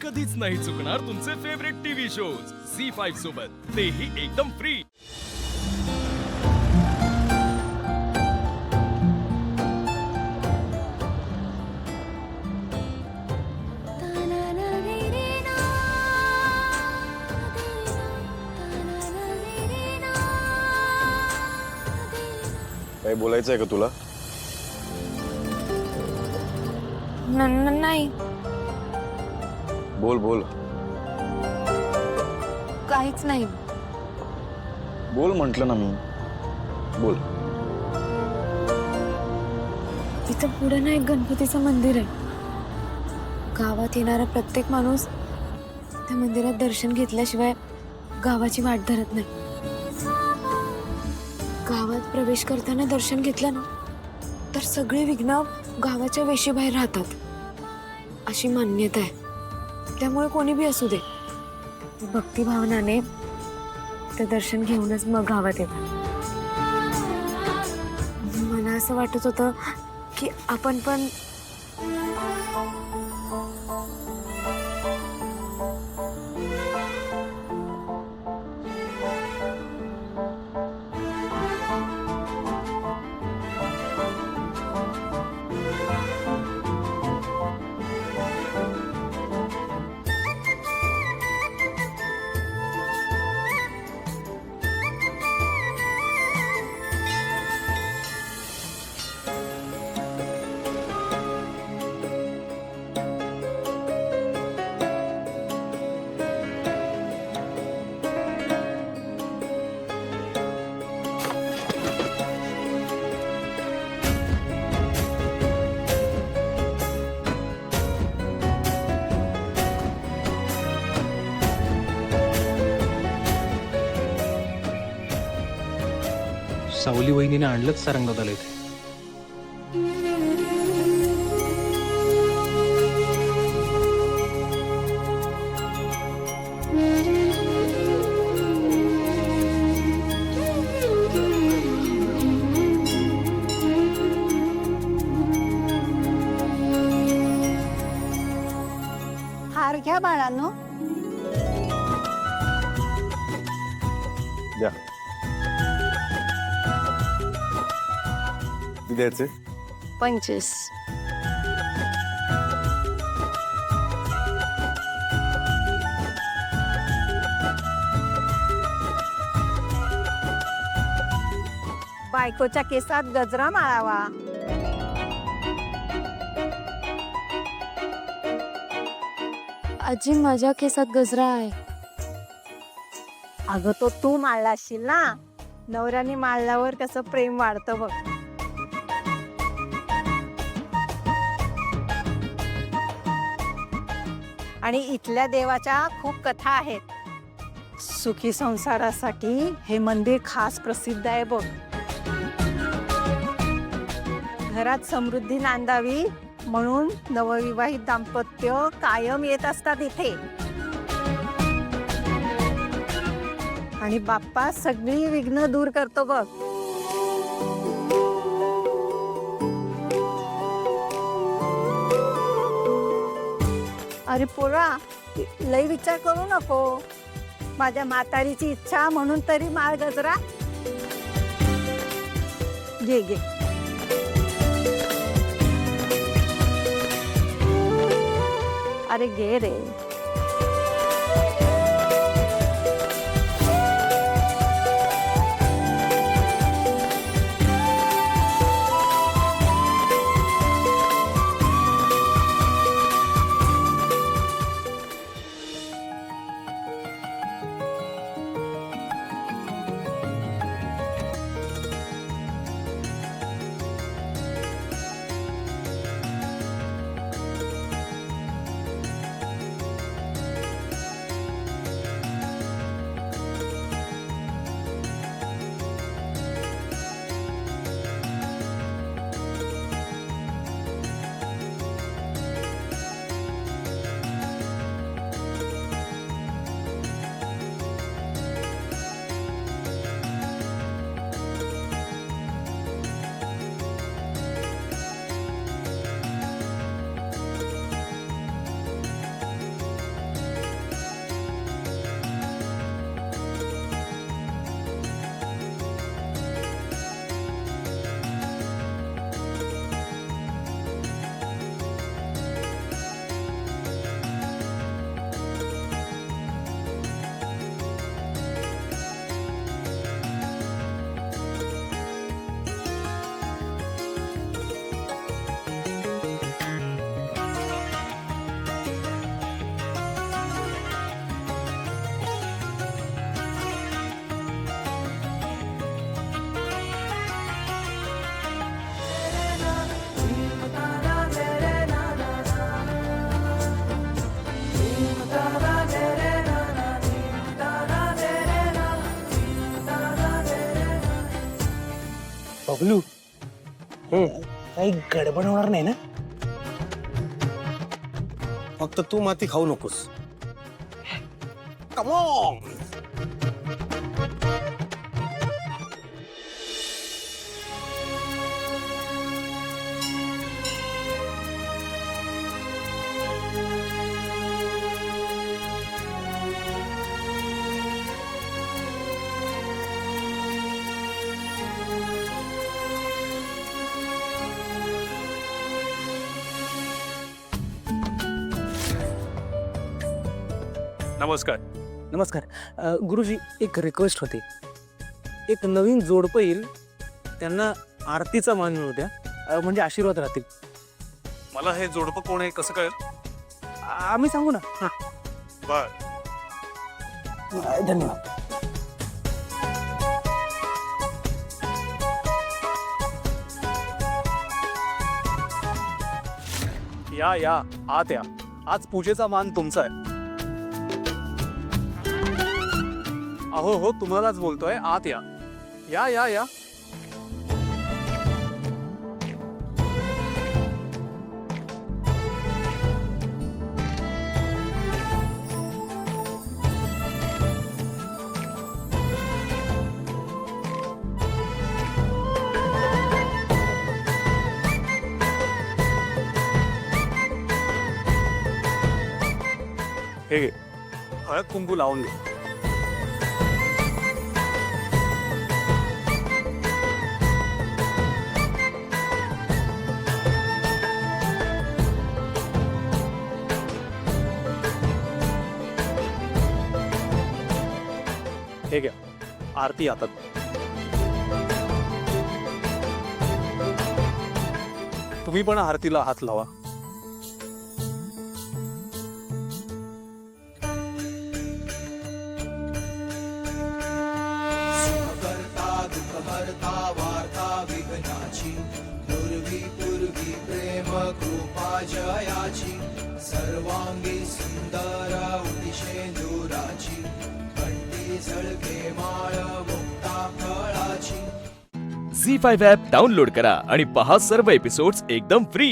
कधीच नाही चुकणार तुमचे फेवरेट टीव्ही शोज झी5 सोबत, तेही एकदम फ्री। काही बोलायचं आहे का तुला? नाही, बोल बोल काहीच नाही। बोल म्हटलं ना मी, बोल। इथं पुढे ना एक गणपतीचं मंदिर आहे। गावात येणारा प्रत्येक माणूस त्या मंदिरात दर्शन घेतल्याशिवाय गावाची वाट धरत नाही। गावात प्रवेश करताना दर्शन घेतलं ना तर सगळे विघ्न गावाच्या वेशीबाहेर राहतात, अशी मान्यता आहे। त्यामुळे कोणी बी असू दे, भक्तिभावनाने ते दर्शन घेऊनच मग गावात येतात। मला असं वाटत होतं की आपण पण सावली वहिनीने आणलंच सारंगदाला इथे। हार घ्या बाळांनो। द्या। किती द्यायचे? 25। बायकोच्या केसात गजरा माळावा। आजी माझ्या केसात गजरा आहे। अगं तो तू माळला असशील ना, नवऱ्याने माळल्यावर कसं प्रेम वाढतं बघ। आणि इथल्या देवाच्या खूप कथा आहेत। सुखी संसारासाठी हे मंदिर खास प्रसिद्ध आहे बघ। घरात समृद्धी नांदावी म्हणून नवविवाहित दाम्पत्य कायम येत असतात इथे। आणि बाप्पा सगळी विघ्न दूर करतो बघ। अरे पोरा, लई विचार करू नको। माझ्या म्हातारीची इच्छा म्हणून तरी माळ गजरा घे घे। अरे घे रे। बबलू काही गडबड होणार नाही ना? फक्त तू माती खाऊ नकोस. Come on! नमस्कार. नमस्कार. गुरुजी, एक रिक्वेस्ट होती. एक नवीन जोडपं येईल, त्यांना आरतीचा मान मिळू द्या, म्हणजे आशीर्वाद राहतील. मला हे जोडपं कोण आहे कसं कळेल? आम्ही सांगू ना. बर. धन्यवाद. या या आत या. आज पूजेचा मान तुमचा आहे. अहो हो, तुम्हालाच बोलतोय. आत या. या या या. हे घे, हळद कुंकू लावून घे. हे घ्या, आरती हातात. तुम्ही पण आरतीला हात लावा. दुःखहर्ता वार्ता विघ्नाची दुर्वी पूर्वी प्रेम कृपा जयाची सर्वांगी सुंदर उदिशेंदुराची कंठी झळके माळ मुक्ता फळाची. झी 5 ॲप डाउनलोड करा आणि पहा सर्व एपिसोड्स एकदम फ्री.